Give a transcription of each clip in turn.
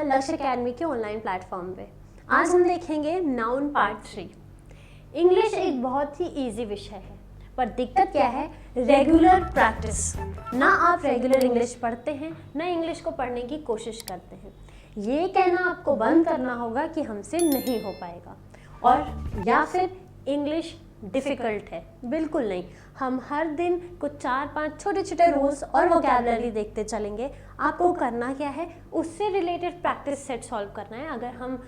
लक्ष्य एकेडमी के online platform पे। आज हम देखेंगे नाउन पार्ट 3। इंग्लिश एक बहुत ही इजी विषय है, पर दिक्कत क्या है, रेगुलर प्रैक्टिस। ना आप रेगुलर इंग्लिश पढ़ते हैं, ना इंग्लिश को पढ़ने की कोशिश करते हैं। ये कहना आपको बंद करना होगा कि हमसे नहीं हो पाएगा, और या फिर इंग्लिश डिफ़िकल्ट है। बिल्कुल नहीं, हम हर दिन कुछ 4-5 छोटे छोटे रूल्स और वोकैबुलरी देखते चलेंगे। आपको करना क्या है, उससे रिलेटेड प्रैक्टिस सेट सॉल्व करना है। अगर हम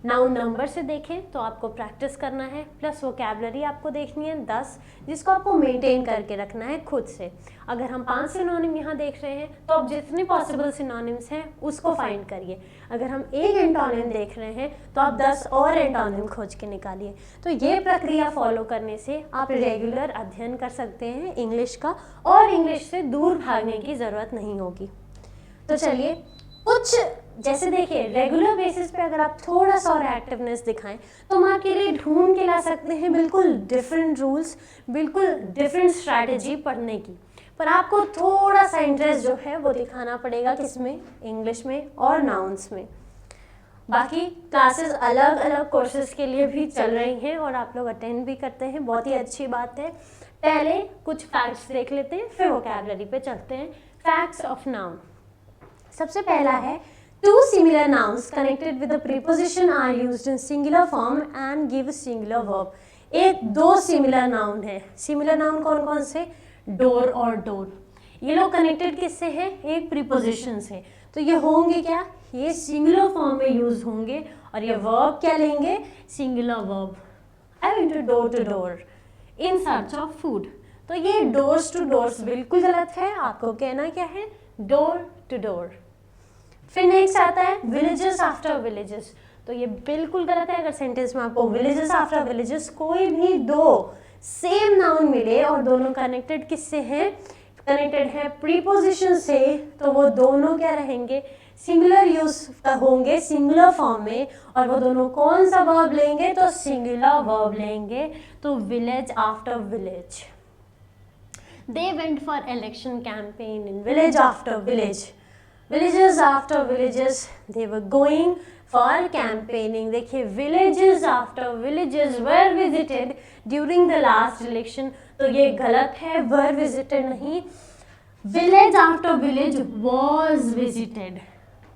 नाउन नंबर से देखें तो आपको प्रैक्टिस करना है, प्लस वोकैबुलरी आपको देखनी है 10, जिसको आपको मेंटेन करके रखना है खुद से। अगर हम 5 सिनोनिम यहाँ देख रहे हैं तो आप जितने पॉसिबल सिनोनिम्स हैं उसको फाइंड करिए। अगर हम एक एंटोनिम देख रहे हैं तो आप 10 और एंटोनिम खोज के निकालिए। तो ये प्रक्रिया फॉलो करने से आप रेगुलर अध्ययन कर सकते हैं इंग्लिश का, और इंग्लिश से दूर भागने की ज़रूरत नहीं होगी। तो चलिए कुछ जैसे देखिए, रेगुलर बेसिस पे अगर आप थोड़ा सा और एक्टिवनेस दिखाएं तो हम आपके लिए ढूंढ के ला सकते हैं बिल्कुल डिफरेंट रूल्स, बिल्कुल डिफरेंट स्ट्रैटेजी पढ़ने की। पर आपको थोड़ा सा इंटरेस्ट जो है वो दिखाना पड़ेगा, किसमें, इंग्लिश में और नाउन्स में। बाकी क्लासेस अलग अलग कोर्सेज के लिए भी चल रही हैं और आप लोग अटेंड भी करते हैं, बहुत ही अच्छी बात है। पहले कुछ फैक्ट्स देख लेते हैं, फिर वोकैबुलरी पे चलते हैं। Facts of noun. सबसे पहला है, two similar nouns connected with the preposition are used in singular form and give singular verb। एक दो सिमिलर नाउन है। सिमिलर नाउन कौन कौन से, डोर और डोर। ये लोग कनेक्टेड किससे हैं, एक प्रीपोजिशन से। तो ये होंगे क्या, ये सिंगुलर फॉर्म में यूज होंगे, और ये वर्ब क्या लेंगे, singular verb. I went to door in search of food. तो ये डोर्स टू डोर्स बिल्कुल गलत है, आपको कहना क्या है, डोर टू डोर। फिर नेक्स्ट आता है विलेजेस आफ्टर विलेजेस। तो ये बिल्कुल गलत है। अगर सेंटेंस में आपको विलेजेस आफ्टर विलेजेस कोई भी दो सेम नाउन मिले और दोनों कनेक्टेड किससे हैं, कनेक्टेड है प्रीपोजिशन से, तो वो दोनों क्या रहेंगे, सिंगुलर यूज होंगे सिंगुलर फॉर्म में, और वो दोनों कौन सा वर्ब लेंगे, तो सिंगुलर वर्ब लेंगे। तो village after village. They went for election campaign in village after village. Villages after villages, they were going for campaigning। देखिए, villages after villages were visited during the last election। तो ये गलत है, were visited नहीं, village after village was visited।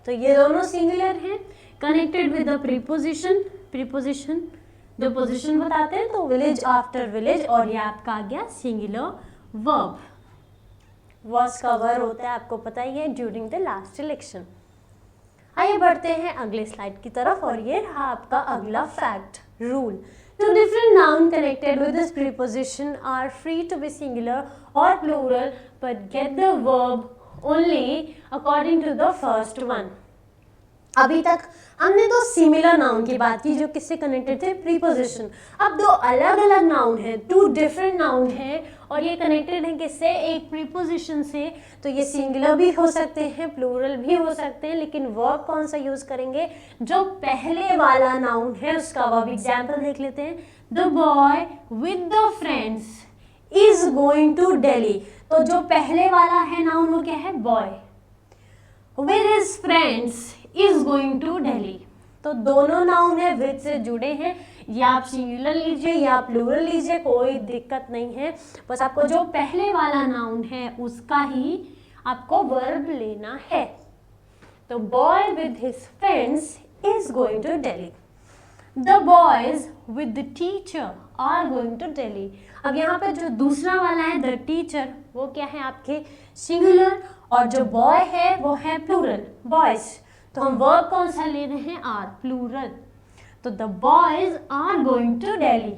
तो ये दोनों singular हैं, connected with the preposition। preposition जो पोजिशन बताते हैं, तो village after village, और ये आपका आ गया सिंगुलर verb। वॉज का वर्ब होता है, आपको पता ही है, ड्यूरिंग द लास्ट इलेक्शन। आइए बढ़ते हैं अगले स्लाइड की तरफ, और ये रहा आपका अगला fact, rule. Two different noun connected with this preposition are free to be singular और plural, but get the verb only according to the first one. अभी तक हमने तो सिमिलर नाउन की बात की जो किससे कनेक्टेड थे, प्रीपोजिशन। अब दो अलग अलग नाउन है, टू डिफरेंट नाउन है, और ये कनेक्टेड है किससे, एक प्रीपोजिशन से। तो ये सिंगुलर भी हो सकते हैं, प्लूरल भी हो सकते हैं, लेकिन वर्ब कौन सा यूज करेंगे, जो पहले वाला नाउन है उसका वर्ब। एग्जाम्पल देख लेते हैं, the boy with the friends is going to Delhi. तो जो पहले वाला है नाउन वो क्या है, boy, with his friends is going to Delhi. तो दोनों नाउन है, विद से जुड़े हैं, या आप सिंगुलर लीजिए या प्लूरल लीजिए, कोई दिक्कत नहीं है। बस आपको जो पहले वाला नाउन है उसका ही आपको वर्ब लेना है। तो boy with his friends is going to Delhi. The boys with the teacher are going to Delhi. अब यहाँ पे जो दूसरा वाला है द टीचर, वो क्या है आपके सिंगुलर, और जो बॉय है वो है प्लूरल, बॉयज। तो हम वर्ब कौन सा ले रहे हैं, आर, प्लूरल। तो the boys are going to Delhi.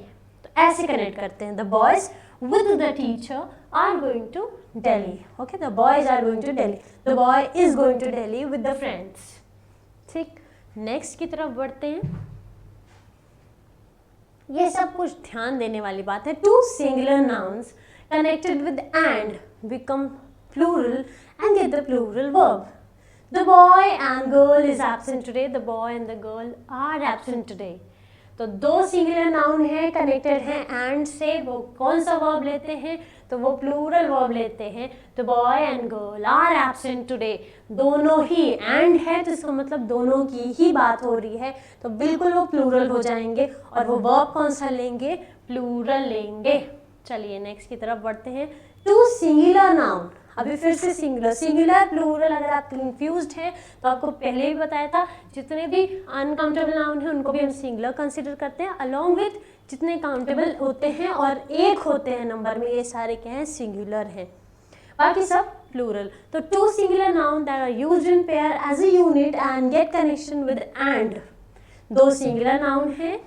तो ऐसे कनेक्ट करते हैं, the boys with the teacher are going to Delhi. Okay, the boys are going to Delhi, the boy is going to Delhi with the friends. ठीक, नेक्स्ट की तरफ बढ़ते हैं। ये सब कुछ ध्यान देने वाली बात है। Two singular nouns connected with and become plural and get the plural verb. The boy and girl is absent today. The boy and the girl are absent today. तो दो सिंगुलर नाउन है कनेक्टेड हैं and से, वो कौन सा verb लेते हैं, तो वो प्लूरल वर्ब लेते हैं। तो boy and girl are absent today, दोनों ही एंड है तो इसका मतलब दोनों की ही बात हो रही है, तो बिल्कुल वो प्लूरल हो जाएंगे। और वो वर्ब कौन सा लेंगे, प्लूरल लेंगे। चलिए नेक्स्ट की तरफ बढ़ते हैं। टू सिंगुलर नाउन, अभी फिर से सिंगुलर सिंगुलर प्लूरल, अगर आप कंफ्यूज्ड हैं तो आपको पहले भी बताया था, जितने भी अनकाउंटेबल नाउन हैं उनको भी हम सिंगुलर कंसिडर करते हैं, अलॉन्ग विथ जितने काउंटेबल होते हैं और एक होते हैं नंबर में, ये सारे क्या हैं, सिंगुलर हैं, बाकी सब प्लूरल। तो two singular noun that are used in pair as a unit and get connection with and. दो सिंगुलर नाउन हैं,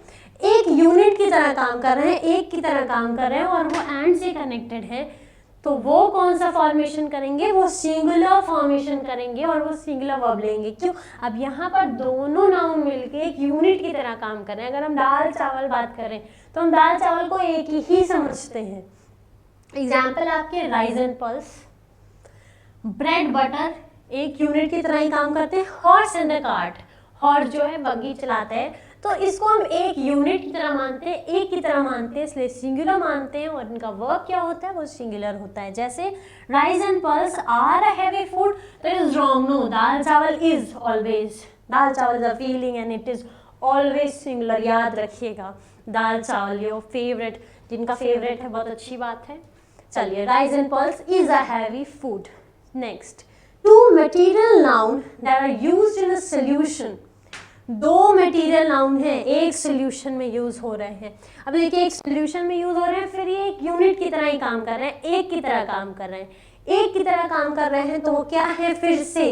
एक यूनिट की तरह काम कर रहे हैं, एक की तरह काम कर रहे हैं और वो एंड से कनेक्टेड है, तो वो कौन सा फॉर्मेशन करेंगे, वो सिंगुलर फॉर्मेशन करेंगे और वो सिंगुलर वर्ब लेंगे। क्यों, अब यहाँ पर दोनों नाउन मिलके एक यूनिट की तरह काम कर रहे हैं। अगर हम दाल चावल बात करें तो हम दाल चावल को एक ही समझते हैं। एग्जाम्पल आपके rice and pulse, bread butter एक यूनिट की तरह ही काम करते हैं। Horse and the cart, horse जो है बग्गी चलाते हैं, तो इसको हम एक यूनिट की तरह मानते हैं, एक की तरह मानते हैं, इसलिए सिंगुलर मानते हैं और इनका वर्ब क्या होता है, वो सिंगुलर होता है। जैसे rice and pulse are a heavy food, तो is wrong, no, dal chawal is always, dal chawal is a feeling and it is always singular, याद रखिएगा। दाल चावल योर फेवरेट, जिनका फेवरेट है बहुत अच्छी बात है। चलिए, rice and pulse is a heavy food. Next, two material noun that are used in a solution, दो मटेरियल नाउन है एक सॉल्यूशन में यूज हो रहे हैं। अब देखिए, एक सॉल्यूशन में यूज हो रहे हैं, फिर ये एक यूनिट की तरह ही काम कर रहे हैं, एक की तरह काम कर रहे हैं, एक की तरह काम कर रहे हैं, तो वो क्या है, फिर से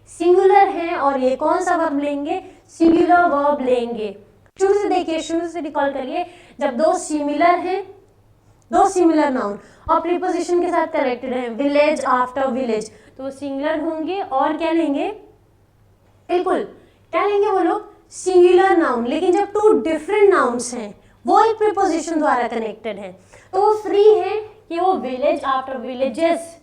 सिंगुलर है और ये कौन सा वर्ब लेंगे, सिंगुलर वर्ब लेंगे। शुरू से देखिए, शुरू से रिकॉल करिए, जब दो सिमिलर हैं, दो सिमिलर नाउन और प्रीपोजिशन के साथ कनेक्टेड हैं, विलेज आफ्टर विलेज, तो वो सिंगुलर होंगे और क्या लेंगे, बिल्कुल क्या लेंगे वो लोग, सिंगुलर नाउन। लेकिन जब टू डिफरेंट नाउन्स हैं, वो एक प्रीपोजिशन द्वारा कनेक्टेड है, तो वो फ्री है कि वो विलेज आफ्टर विलेजेस,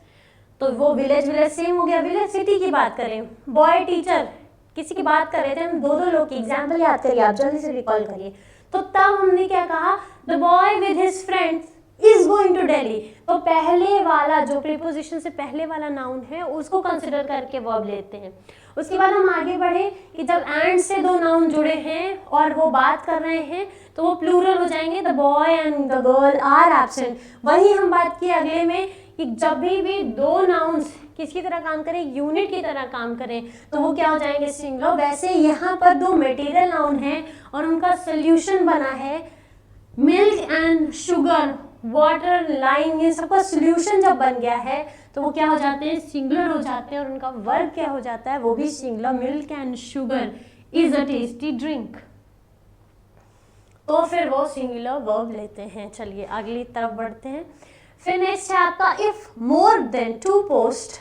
तो वो विलेज विलेज सेम हो गया। विलेज सिटी की बात करें, बॉय टीचर, किसी की बात कर रहे थे हम, दो लोग की एग्जाम्पल याद करिए, आप जल्दी से रिकॉल करिए। तो तब हमने क्या कहा, the boy with his friends is going to Delhi, तो पहले वाला जो प्रीपोजिशन से पहले वाला नाउन है उसको कंसिडर करके वर्ब लेते हैं। उसके बाद हम आगे बढ़े कि जब एंड से दो नाउन जुड़े हैं और वो बात कर रहे हैं तो वो प्लूरल हो जाएंगे, the boy and the girl are absent. वही हम बात की अगले में कि जब भी दो नाउन्स किसकी तरह काम करें, यूनिट की तरह काम करें, तो वो क्या हो जाएंगे, सिंगुलर। वैसे यहाँ पर दो मटेरियल नाउन हैं और उनका सोल्यूशन बना है, milk and sugar, water, lime, ये सबका सोल्यूशन जब बन गया है तो वो क्या हो जाते हैं, सिंगुलर हो जाते हैं और उनका वर्ब क्या हो जाता है, वो भी singular. Milk and sugar is a tasty drink, तो फिर वो सिंगुलर वर्ब लेते हैं। चलिए अगली तरफ बढ़ते हैं। फिर नेक्स्ट है आपका, if more than two post,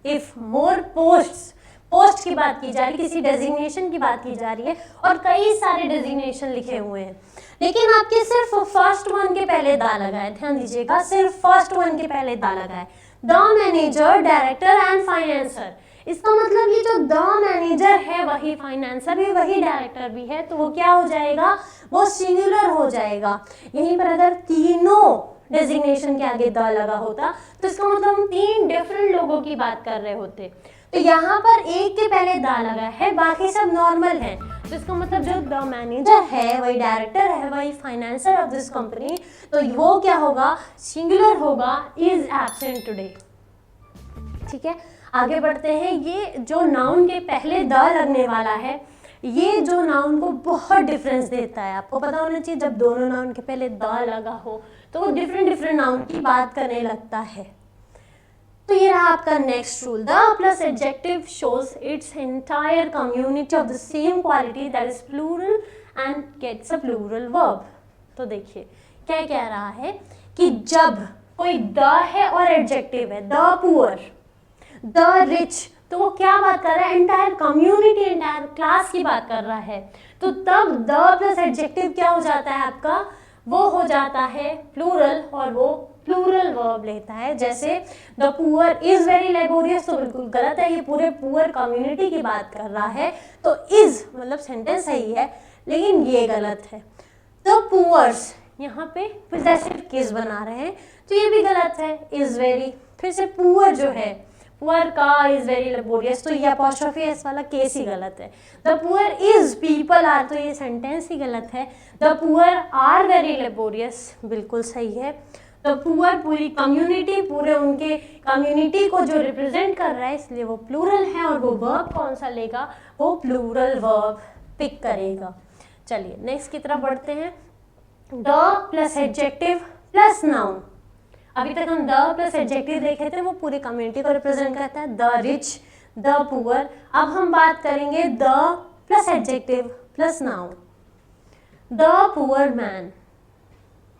if more posts, post की बात की जा रही है, किसी डेजिग्नेशन की बात की जा रही है और कई सारे डेजिग्नेशन लिखे हुए हैं, लेकिन आपके सिर्फ फर्स्ट वन के पहले दा लगा है, ध्यान दीजिएगा, सिर्फ फर्स्ट वन के पहले दा लगा है, the manager, director and financier. इसका मतलब ये जो द मैनेजर है वही फाइनेंसर भी, वही डायरेक्टर भी है, तो वो क्या हो जाएगा, वो सिंगुलर हो जाएगा। यहीं पर अगर तीनों डेजिग्नेशन के आगे द लगा होता तो इसका मतलब हम तीन डिफरेंट लोगों की बात कर रहे होते, तो यहाँ पर एक के पहले दा लगा है, बाकी सब नॉर्मल है, तो इसका मतलब जो द मैनेजर है वही डायरेक्टर है, वही फाइनेंसर ऑफ दिस कंपनी, तो वो क्या होगा, सिंगुलर होगा, इज एब्सेंट टुडे। ठीक है, आगे बढ़ते हैं। ये जो नाउन के पहले द लगने वाला है, ये जो नाउन को बहुत डिफरेंस देता है, आपको पता होना चाहिए, जब दोनों नाउन के पहले द लगा हो तो वो डिफरेंट नाउन की बात करने लगता है। तो ये रहा आपका next rule, the plus adjective shows its entire community of the same quality that is plural and gets a plural verb. तो देखिए क्या कह रहा है कि जब कोई द है और एडजेक्टिव है, द पुअर, द रिच, तो वो क्या बात कर रहा है, एंटायर कम्युनिटी, एंटायर क्लास की बात कर रहा है, तो तब द प्लस एडजेक्टिव क्या हो जाता है आपका, वो हो जाता है प्लूरल और वो प्लूरल वर्ब लेता है। जैसे the poor is very laborious, तो बिल्कुल गलत है, ये पूरे पुअर कम्युनिटी की बात कर रहा है, तो इज मतलब सेंटेंस सही है लेकिन ये गलत है। द पुअर्स, यहाँ पे पोजेसिव केस बना रहे हैं तो ये भी गलत है, इज वेरी। फिर से पुअर जो है, पुअर का इज वेरी लेबोरियस, तो ये अपॉस्ट्रोफी एस वाला केस ही गलत है। The poor is people are, तो ये सेंटेंस ही गलत है। The poor are very laborious बिल्कुल सही है। द पुअर पूरी कम्युनिटी, पूरे उनके कम्युनिटी को जो रिप्रेजेंट कर रहा है, इसलिए वो प्लूरल है और वो वर्ब कौन सा लेगा, वो प्लूरल वर्ब पिक करेगा। चलिए नेक्स्ट की तरफ बढ़ते हैं। The plus adjective plus noun, अभी तक हम द प्लस एडजेक्टिव देखे थे, वो पूरी कम्युनिटी को रिप्रेजेंट करता है, द रिच, द पुअर। अब हम बात करेंगे the plus adjective plus noun, the poor man.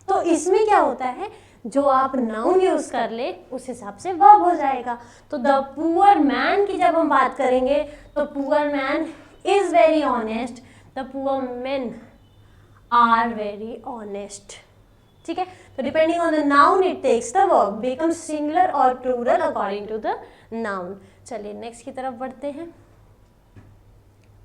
तो इसमें क्या होता है, जो आप नाउन यूज कर ले उस हिसाब से वर्ब हो जाएगा। तो द पुअर मैन की जब हम बात करेंगे तो poor man is very honest, the poor men are very honest. ठीक है, तो depending on the noun it takes the verb, becomes singular और plural according to the noun. चलिए नेक्स्ट की तरफ बढ़ते हैं।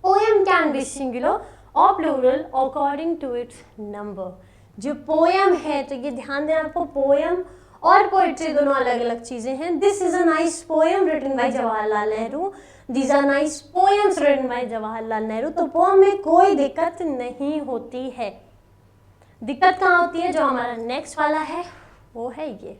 पोएम कैन बी सिंगुलर और plural according to its number. जो पोएम है, तो ये ध्यान देना आपको, पोएम और पोइट्री दोनों अलग अलग चीजें हैं। This is a nice poem written by Jawaharlal Nehru, these are nice poems written by Jawaharlal Nehru. तो पोएम में कोई दिक्कत नहीं होती है। दिक्कत कहाँ होती है, जो हमारा नेक्स्ट वाला है वो है ये,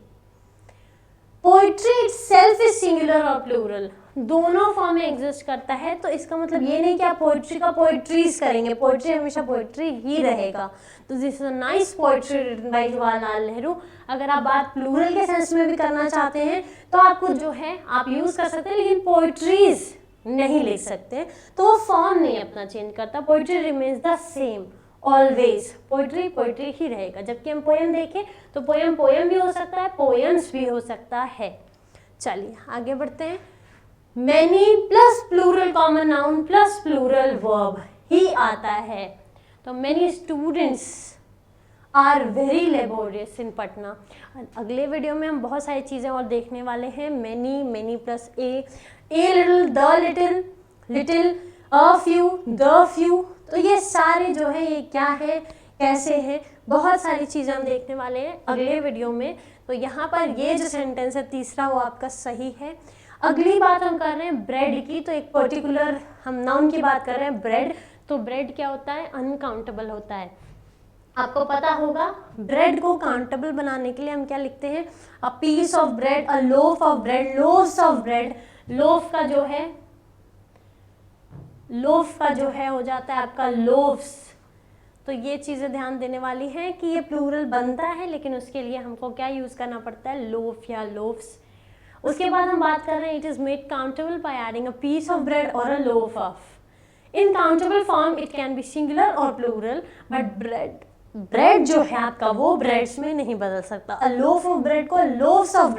पोइट्री इटसेल्फ इज सिंगुलर और प्लूरल, दोनों फॉर्म में एग्जिस्ट करता है। तो इसका मतलब ये नहीं कि आप पोइट्री का पोइट्रीज करेंगे, पोइट्री हमेशा पोइट्री ही रहेगा। तो this is a nice poetry written by Jawaharlal Nehru. अगर आप बात प्लूरल के सेंस में भी करना चाहते हैं तो आपको जो है आप यूज कर सकते हैं, लेकिन पोइट्रीज नहीं लिख सकते, तो वो फॉर्म नहीं अपना चेंज करता, poetry remains the same always, poetry poetry ही रहेगा। जबकि हम पोएम देखें तो पोएम पोएम भी हो सकता है, पोएम्स भी हो सकता है। चलिए आगे बढ़ते हैं। Many plus plural common noun plus plural verb ही आता है। तो many students are very laborious in Patna. अगले वीडियो में हम बहुत सारी चीज़ें और देखने वाले हैं। Many, many plus a little, the little, little, a few, the few. तो ये सारे जो है ये क्या है, कैसे हैं, बहुत सारी चीज़ें हम देखने वाले हैं अगले वीडियो में। तो यहाँ पर ये जो सेंटेंस है तीसरा वो आपका सही है। अगली बात हम कर रहे हैं ब्रेड की। तो एक पर्टिकुलर हम नाउन की बात कर रहे हैं, ब्रेड। तो ब्रेड क्या होता है, अनकाउंटेबल होता है। आपको पता होगा ब्रेड को काउंटेबल बनाने के लिए हम क्या लिखते हैं, a piece of bread, a loaf of bread, loaves of bread. Loaf का जो है हो जाता है आपका लोव्स। तो ये चीज़ें ध्यान देने वाली हैं कि ये प्लूरल बनता है, लेकिन उसके लिए हमको क्या यूज़ करना पड़ता है, लोफ या लोव्स। उसके बाद हम बात कर रहे हैं it is made countable by adding a piece of bread और a loaf of. In countable form it can be singular और प्लूरल, बट ब्रेड जो है आपका वो ब्रेड्स में नहीं बदल सकता। अ लोफ ऑफ ब्रेड को लोव्स ऑफ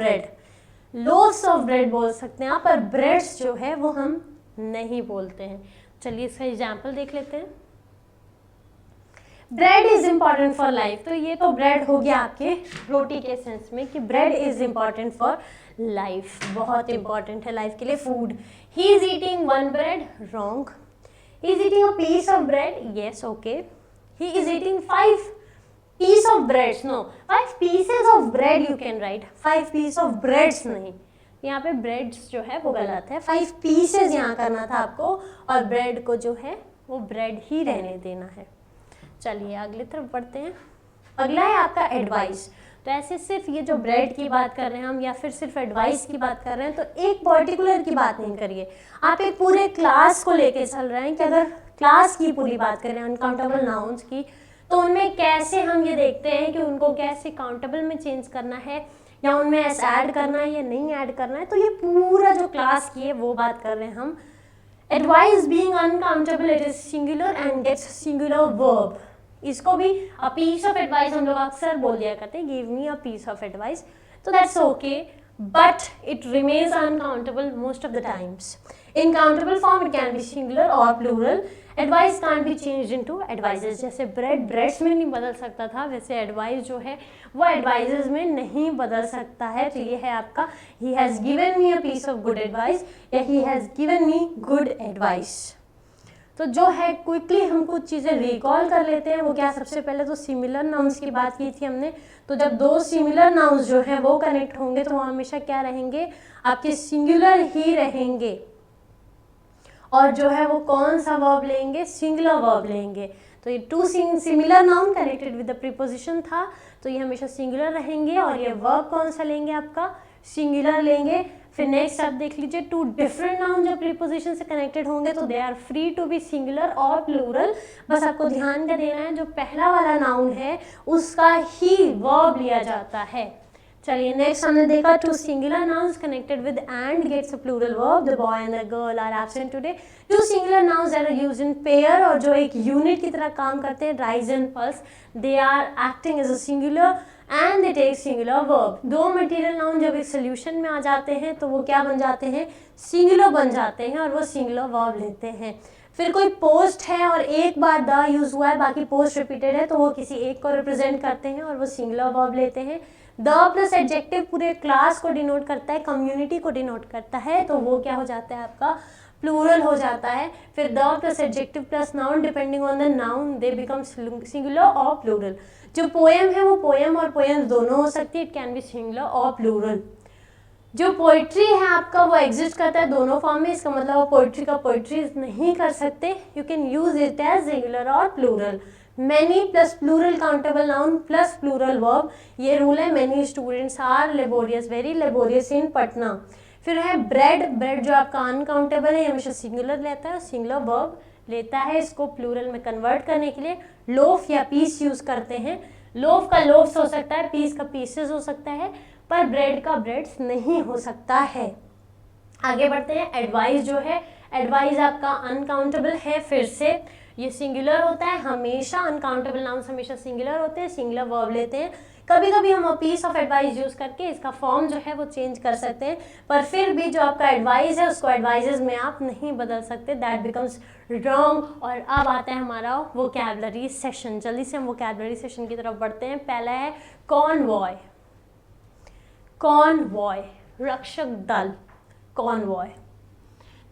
ब्रेड बोल सकते हैं आप, पर ब्रेड्स जो है वो हम नहीं बोलते हैं। चलिए इसका एग्जाम्पल देख लेते हैं। Bread is important for life. तो ये तो ब्रेड हो गया आपके रोटी के सेंस में कि bread is important for life, बहुत इंपॉर्टेंट है लाइफ के लिए। Food, he is eating one bread, wrong. He is eating a piece of bread, yes okay. He is eating 5 piece of breads, no 5 pieces of bread you can write, 5 piece of breads नहीं, यहाँ पे breads जो है वो गलत है, 5 pieces यहाँ करना था आपको, और bread को जो है वो bread ही रहने देना है। चलिए अगली तरफ बढ़ते हैं। अगला है आपका एडवाइस। तो ऐसे सिर्फ ये जो ब्रेड की बात कर रहे हैं हम, या फिर सिर्फ एडवाइस की बात कर रहे हैं, तो एक पर्टिकुलर की बात नहीं करिए, आप एक पूरे क्लास को लेके चल रहे हैं कि अगर क्लास की पूरी बात करें अनकाउंटेबल नाउन्स की, तो उनमें कैसे हम ये देखते हैं कि उनको कैसे काउंटेबल में चेंज करना है, या उनमें एस ऐड करना है या नहीं ऐड करना है। तो ये पूरा जो क्लास की है वो बात कर रहे हैं हम। Advice being uncountable, it is singular and gets singular verb. इसको भी अ पीस ऑफ एडवाइस हम लोग अक्सर बोल दिया करते हैं, give me a piece of advice, तो that's okay, but it remains uncountable most of the times. In countable form it can be singular or plural. Advice can't be changed into advices. जैसे breads में नहीं बदल सकता था, वैसे advice जो है वो advices में नहीं बदल सकता है। तो ये है आपका he has given me a piece of good advice या he has given me good advice. तो जो है क्विकली हम कुछ चीज़ें रिकॉल कर लेते हैं। वो क्या, सबसे पहले तो सिमिलर नाउन्स की बात की थी हमने। तो जब दो सिमिलर नाउन्स जो है वो कनेक्ट होंगे तो वो हमेशा क्या रहेंगे, आपके सिंगुलर ही रहेंगे। और जो है वो कौन सा वर्ब लेंगे, सिंगुलर वर्ब लेंगे। तो ये two similar noun connected with the preposition था, तो ये हमेशा सिंगुलर रहेंगे। और ये वर्ब कौन सा लेंगे, आपका सिंगुलर लेंगे। फिर नेक्स्ट आप देख लीजिए, टू डिफरेंट नाउन जब प्रीपोजिशन से कनेक्टेड होंगे तो they are free to be singular और प्लूरल। बस आपको ध्यान क्या देना है, जो पहला वाला नाउन है उसका ही वर्ब लिया जाता है। चलिए नेक्स्ट हमने देखा, two singular nouns connected with and gets a plural verb. The boy and the girl are absent today. Two singular nouns are used in pair, और जो एक यूनिट की तरह काम करते हैं, rice and pulse, they are acting as a singular and they take singular verb. दो material noun जब एक सोल्यूशन में आ जाते हैं तो वो क्या बन जाते हैं, सिंगुलर बन जाते हैं और वो सिंगुलर वर्ब लेते हैं। फिर कोई पोस्ट है और एक बार द यूज हुआ है, बाकी पोस्ट रिपीटेड है, तो वो किसी एक को रिप्रेजेंट करते हैं और वो सिंगुलर वर्ब लेते हैं। द प्लस एडजेक्टिव पूरे क्लास को डिनोट करता है, कम्युनिटी को डिनोट करता है, तो वो क्या हो जाता है, आपका प्लूरल हो जाता है। फिर the plus adjective plus noun depending on the noun they become singular और प्लूरल। जो पोएम है वो पोएम और पोएम्स दोनों हो सकती है, इट कैन बी सिंगुलर और प्लूरल। जो पोइट्री है आपका वो एग्जिस्ट करता है दोनों फॉर्म में, इसका मतलब आप पोइट्री का पोइट्री नहीं कर सकते, you can use it as singular और plural. Many plus plural countable noun plus plural verb, ये रूल है। Many students are laborious, very laborious in Patna. फिर है ब्रेड, ब्रेड जो आपका अनकाउंटेबल है, हमेशा सिंगुलर लेता है, सिंगुलर वर्ब लेता है, इसको प्लूरल में कन्वर्ट करने के लिए लोफ या पीस यूज करते हैं। लोफ का लोफ्स हो सकता है, पीस का पीसेस हो सकता है, पर ब्रेड का ब्रेड्स नहीं हो सकता है। आगे बढ़ते हैं, एडवाइस जो है, एडवाइस आपका अनकाउंटेबल है, फिर से ये सिंगुलर होता है, हमेशा अनकाउंटेबल नाउन्स हमेशा सिंगुलर होते हैं, सिंगुलर वर्ब लेते हैं। कभी कभी हम पीस ऑफ एडवाइस यूज करके इसका फॉर्म जो है वो चेंज कर सकते हैं, पर फिर भी जो आपका एडवाइस है उसको एडवाइजेस में आप नहीं बदल सकते, दैट बिकम्स रॉन्ग। और अब आता है हमारा वोकैबुलरी सेशन। जल्दी से हम वोकैबुलरी सेशन की तरफ बढ़ते हैं। पहला है कॉनवॉय, कॉनवॉय रक्षक दल, कॉनवॉय।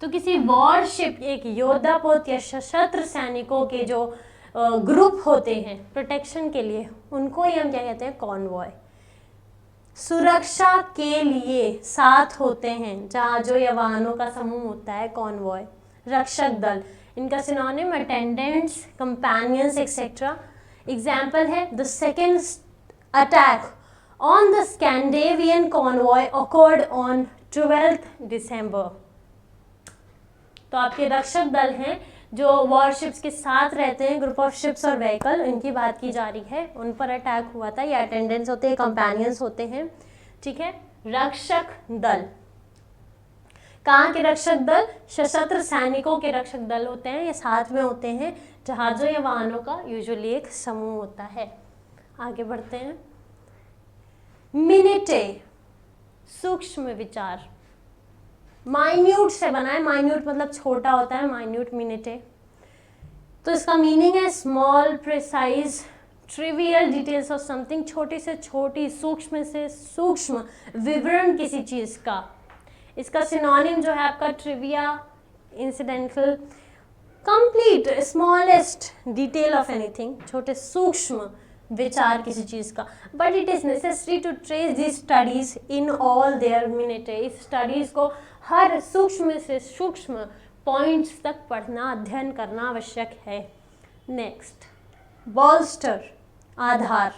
तो किसी वॉरशिप, एक योद्धा पोत या सशस्त्र सैनिकों के जो ग्रुप होते हैं प्रोटेक्शन के लिए, उनको ही हम क्या कहते हैं, कॉनवॉय। सुरक्षा के लिए साथ होते हैं जहाजों या वाहनों का समूह होता है कॉनवॉय, रक्षक दल। इनका synonym attendants, companions etcetera. Example है the second attack on the Scandinavian convoy occurred on 12th December। तो आपके रक्षक दल हैं जो वॉरशिप्स के साथ रहते हैं, ग्रुप ऑफ शिप्स और व्हीकल, इनकी बात की जा रही है, उन पर अटैक हुआ था। ये अटेंडेंट्स होते हैं, कंपेनियंस होते हैं, ठीक है। रक्षक दल, कहाँ के रक्षक दल, सशस्त्र सैनिकों के रक्षक दल होते हैं, ये साथ में होते हैं, जहाजों या वाहनों का यूजुअली एक समूह होता है। आगे बढ़ते हैं, मिनिटे, सूक्ष्म विचार, माइन्यूट से बना है, माइन्यूट मतलब छोटा होता है, माइन्यूट मिनिटे। तो इसका मीनिंग है small, precise, trivial details of something, छोटी से छोटी, सूक्ष्म से सूक्ष्म विवरण किसी चीज का। इसका सिनोनिम जो है आपका trivia, incidental, complete, smallest detail of anything, छोटे सूक्ष्म विचार किसी चीज का। But it is necessary to trace this studies in all their minutiae, इस स्टडीज को हर सूक्ष्म से सूक्ष्म पॉइंट्स तक पढ़ना, अध्ययन करना आवश्यक है। नेक्स्ट, बॉल्स्टर, आधार,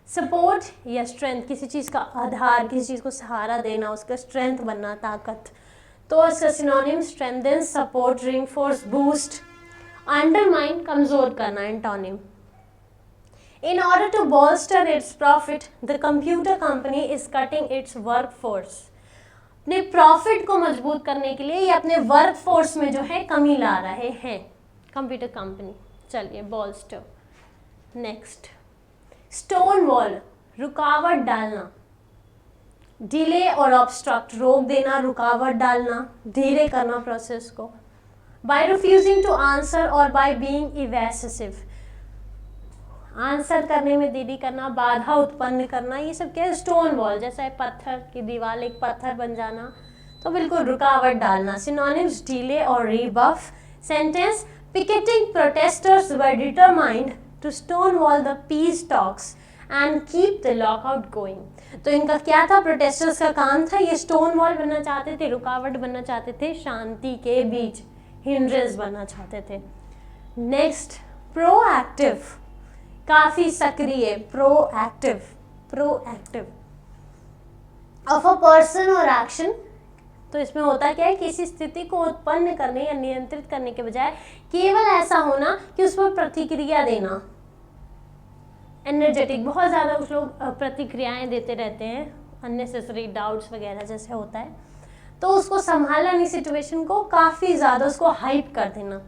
सपोर्ट या स्ट्रेंथ, किसी चीज का आधार, किसी चीज को सहारा देना, उसका स्ट्रेंथ बनना, ताकत। तो इसका synonym strengthen, support, reinforce, boost, undermine, कमजोर करना, antonym. In order to bolster its profit, the computer company is cutting its workforce. अपने प्रॉफिट को मजबूत करने के लिए ये अपने वर्क फोर्स में जो है कमी ला रहे हैं, कंप्यूटर कंपनी। चलिए, bolster। नेक्स्ट, स्टोन वॉल, रुकावट डालना, डिले और ऑब्स्ट्रक्ट, रोक देना, रुकावट डालना, धीरे करना प्रोसेस को। By refusing to answer or by being evasive, answer करने में देरी करना, बाधा उत्पन्न करना, ये सब क्या है, स्टोन वॉल, जैसा है पत्थर की दीवार, एक पत्थर बन जाना, तो बिल्कुल रुकावट डालना। सिनोनिम्स डिले और rebuff, sentence, picketing protesters were determined to stonewall the peace talks and keep the lockout going. तो इनका क्या था, प्रोटेस्टर्स का काम था, ये स्टोन वॉल बनना चाहते थे, रुकावट बनना चाहते थे शांति के बीच, हिंड्रेंस बनना चाहते थे। नेक्स्ट, प्रोएक्टिव, काफी सक्रिय, प्रोएक्टिव ऑफ अ पर्सन और एक्शन। तो इसमें होता क्या है, किसी स्थिति को उत्पन्न करने या नियंत्रित करने के बजाय केवल ऐसा होना कि उस पर प्रतिक्रिया देना। एनर्जेटिक, बहुत ज़्यादा कुछ लोग प्रतिक्रियाएं देते रहते हैं, अननेसेसरी डाउट्स वगैरह जैसे होता है, तो उसको संभालना नहीं, सिचुएशन को काफ़ी ज़्यादा उसको हाइप कर देना।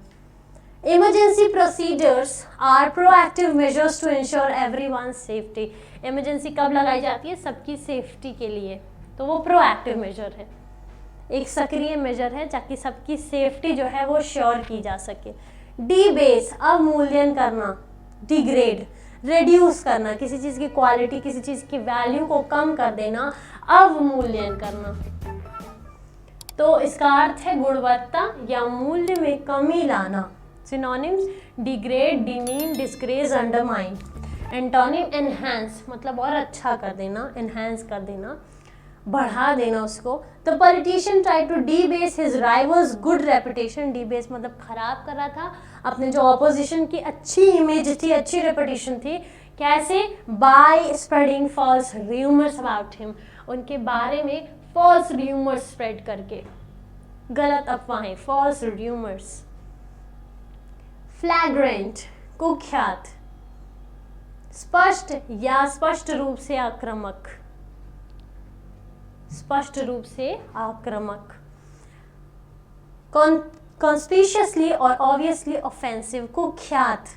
Emergency procedures are proactive measures to ensure everyone's safety. Emergency कब लगाई जाती है, सबकी सेफ्टी के लिए, तो वो प्रोएक्टिव मेजर है, एक सक्रिय मेजर है ताकि सबकी सेफ्टी जो है वो श्योर की जा सके। डीबेस, अवमूल्यन करना, डिग्रेड, रिड्यूस करना, किसी चीज़ की क्वालिटी, किसी चीज़ की वैल्यू को कम कर देना, अवमूल्यन करना। तो इसका अर्थ है गुणवत्ता या मूल्य में कमी लाना। Synonyms, degrade, demean, disgrace, undermine. Antonym, enhance, मतलब और अच्छा कर देना, एनहांस कर देना, बढ़ा देना उसको। तो politician try to debase his rival's good reputation. Debase मतलब खराब कर रहा था अपने जो ऑपोजिशन की अच्छी इमेज थी, अच्छी रेपुटेशन थी। कैसे? By spreading false rumours about him, उनके बारे में फॉल्स र्यूमर्स स्प्रेड करके, गलत अफवाहें, फॉल्स र्यूमर्स। फ्लैग्रेंट, कुख्यात, स्पष्ट या स्पष्ट रूप से आक्रामक, स्पष्ट रूप से आक्रामक। कॉन्स्पिशियसली और ऑब्वियसली ऑफेंसिव, कुख्यात,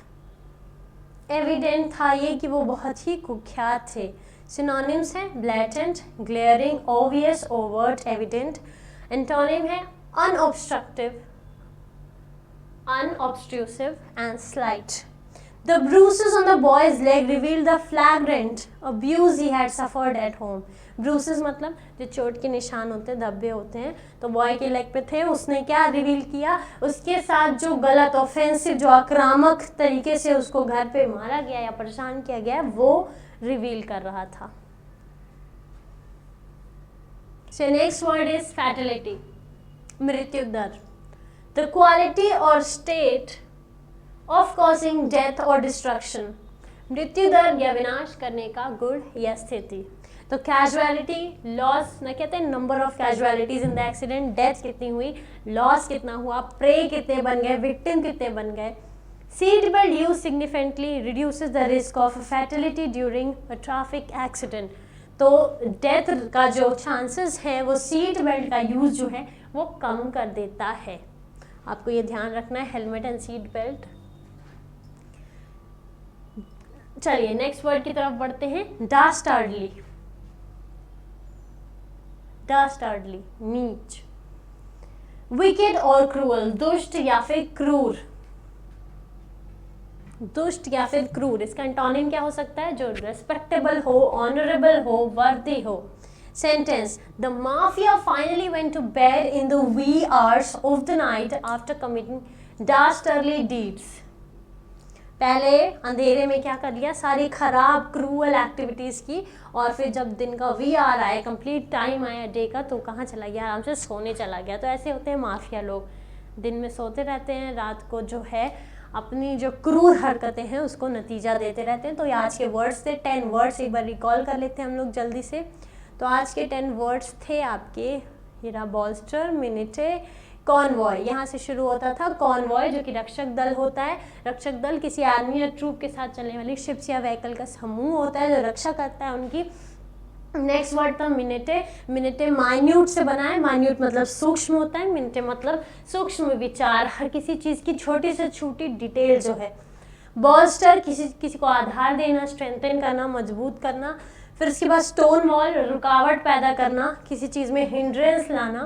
एविडेंट था ये कि वो बहुत ही कुख्यात थे। सिनोनिम्स हैं blatant, glaring, obvious, overt, evident. Antonym है अनऑब्स्ट्रक्टिव, unobtrusive and slight. The bruises on the boy's leg revealed the flagrant abuse he had suffered at home. Bruises मतलब जो चोट के निशान होते हैं, धब्बे होते हैं, तो बॉय के लेग पे थे, उसने क्या रिवील किया, उसके साथ जो गलत ऑफेंसिव, जो आक्रामक तरीके से उसको घर पे मारा गया या परेशान किया गया, वो रिवील कर रहा था। So next word is fatality, मृत्यु दर। The quality or state of causing death or destruction, मृत्यु दर या विनाश करने का गुण या स्थिति। तो कैजुअलिटी, लॉस, ना कहते हैं number of casualties in the accident, death कितनी हुई, लॉस कितना हुआ, प्रे कितने बन गए, विक्टिम कितने बन गए। Seat belt use significantly reduces the risk of fatality during a traffic accident. तो डेथ का जो चांसेस है वो सीट बेल्ट का यूज जो है वो कम कर देता है। आपको ये ध्यान रखना है, हेलमेट एंड सीट बेल्ट। चलिए नेक्स्ट वर्ड की तरफ बढ़ते हैं। डास्टार्डली, डास्टार्डली, नीच। विकेड और क्रूअल, दुष्ट या फिर क्रूर, दुष्ट या फिर क्रूर। इसका एंटोनिम क्या हो सकता है? जो रेस्पेक्टेबल हो, ऑनरेबल हो, वर्दी हो। Sentence, the mafia finally went to bed in the wee hours of the night after committing dastardly deeds. पहले अंधेरे में क्या कर लिया, सारी खराब क्रूअल एक्टिविटीज़ की, और फिर जब दिन का वी आर आया, कंप्लीट टाइम आया डे का, तो कहाँ चला गया, आराम से सोने चला गया। तो ऐसे होते हैं माफिया लोग, दिन में सोते रहते हैं, रात को जो है अपनी जो क्रूर हरकतें हैं उसको नतीजा देते रहते हैं। तो ये आज के वर्ड्स थे, 10 वर्ड्स एक बार रिकॉल कर लेते हैं हम लोग जल्दी से। तो आज के 10 वर्ड्स थे आपके, हीरा, बॉल्स्टर, मिनिटे, कॉन्वॉय। यहाँ से शुरू होता था कॉन्वॉय, जो कि रक्षक दल होता है। रक्षक दल किसी आर्मी या ट्रूप के साथ चलने वाली शिप्स या व्हीकल का समूह होता है जो रक्षा करता है उनकी। नेक्स्ट वर्ड था मिनिटे। मिनिटे माइन्यूट से बना है, माइन्यूट मतलब सूक्ष्म होता है, मिनिटे मतलब सूक्ष्म विचार, हर किसी चीज़ की छोटी से छोटी डिटेल जो है। बॉल्स्टर किसी को आधार देना, स्ट्रेंथन करना, मजबूत करना। फिर उसके बाद स्टोन वॉल, रुकावट पैदा करना, किसी चीज़ में हिंड्रेंस लाना।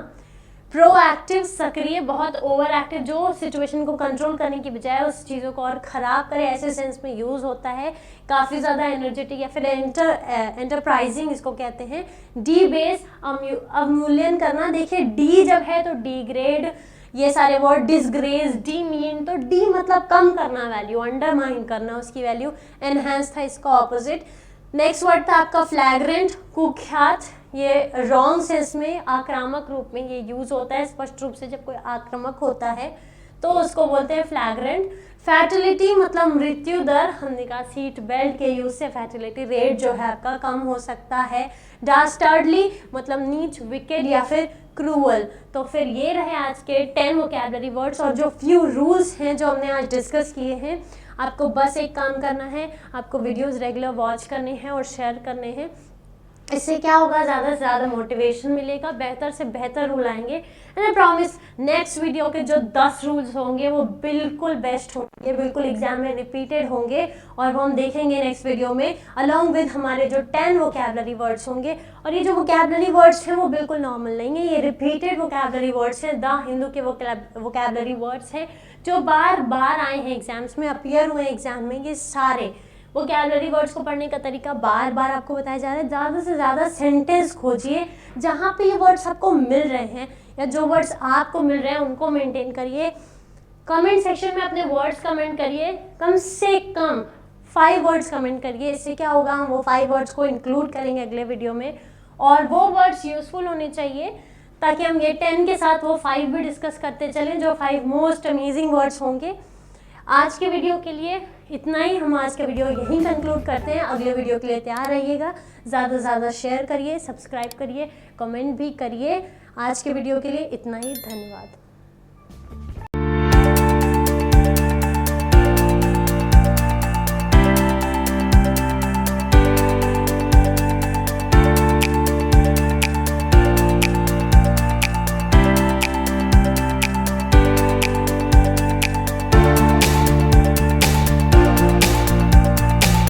प्रोएक्टिव, सक्रिय, बहुत ओवर एक्टिव, जो सिचुएशन को कंट्रोल करने की बजाय उस चीज़ों को और ख़राब करे, ऐसे सेंस में यूज़ होता है। काफ़ी ज़्यादा एनर्जेटिक या फिर एंटरप्राइजिंग इसको कहते हैं। डी बेस, अवमूल्यन करना। देखिए डी जब है तो डिग्रेड ये सारे वर्ड, डिसग्रेस, डीमीन, तो डी मतलब कम करना वैल्यू, अंडरमाइन करना उसकी वैल्यू, एनहेंस था इसका ऑपोजिट। नेक्स्ट वर्ड था आपका फ्लैग्रेंट, कुख्यात, ये रॉन्ग सेंस में, आक्रामक रूप में ये यूज होता है, स्पष्ट रूप से जब कोई आक्रामक होता है तो उसको बोलते हैं फ्लैग्रेंट। फैटिलिटी मतलब मृत्यु दर, हमने कहा सीट बेल्ट के यूज से फैटिलिटी रेट जो है आपका कम हो सकता है। डास्टार्डली मतलब नीच, विकेड या फिर क्रूअल। तो फिर ये रहे आज के 10 वोकैबुलरी वर्ड्स और जो फ्यू रूल्स हैं जो हमने आज डिस्कस किए हैं। आपको बस एक काम करना है, आपको वीडियोस रेगुलर वॉच करने हैं और शेयर करने हैं। इससे क्या होगा, ज़्यादा से ज़्यादा मोटिवेशन मिलेगा, बेहतर से बेहतर रूल आएंगे। And I promise next video के जो 10 रूल्स होंगे वो बिल्कुल बेस्ट होंगे, बिल्कुल एग्जाम में रिपीटेड होंगे और वो हम देखेंगे नेक्स्ट वीडियो में अलॉन्ग विद हमारे जो 10 वोकैबुलरी वर्ड्स होंगे। और ये जो वोकैबुलरी वर्ड्स हैं वो बिल्कुल नॉर्मल नहीं है, ये रिपीटेड वोकैबुलरी वर्ड्स हैं, द हिंदू के वोकैबुलरी वर्ड्स हैं जो बार बार आए हैं एग्जाम्स में, अपीयर हुए एग्जाम में। ये सारे वोकैबुलरी वर्ड्स को पढ़ने का तरीका बार बार आपको बताया जा रहा है। ज़्यादा से ज़्यादा सेंटेंस खोजिए जहाँ पे ये वर्ड्स आपको मिल रहे हैं या जो वर्ड्स आपको मिल रहे हैं उनको मेंटेन करिए। कमेंट सेक्शन में अपने वर्ड्स कमेंट करिए, कम से कम 5 वर्ड्स कमेंट करिए। इससे क्या होगा, हम वो 5 वर्ड्स को इंक्लूड करेंगे अगले वीडियो में और वो वर्ड्स यूजफुल होने चाहिए ताकि हम ये 10 के साथ वो 5 भी डिस्कस करते चलें जो 5 मोस्ट अमेजिंग वर्ड्स होंगे। आज के वीडियो के लिए इतना ही, हम आज का वीडियो यहीं कंक्लूड करते हैं। अगले वीडियो के लिए तैयार रहिएगा, ज़्यादा से ज़्यादा शेयर करिए, सब्सक्राइब करिए, कमेंट भी करिए। आज के वीडियो के लिए इतना ही, धन्यवाद।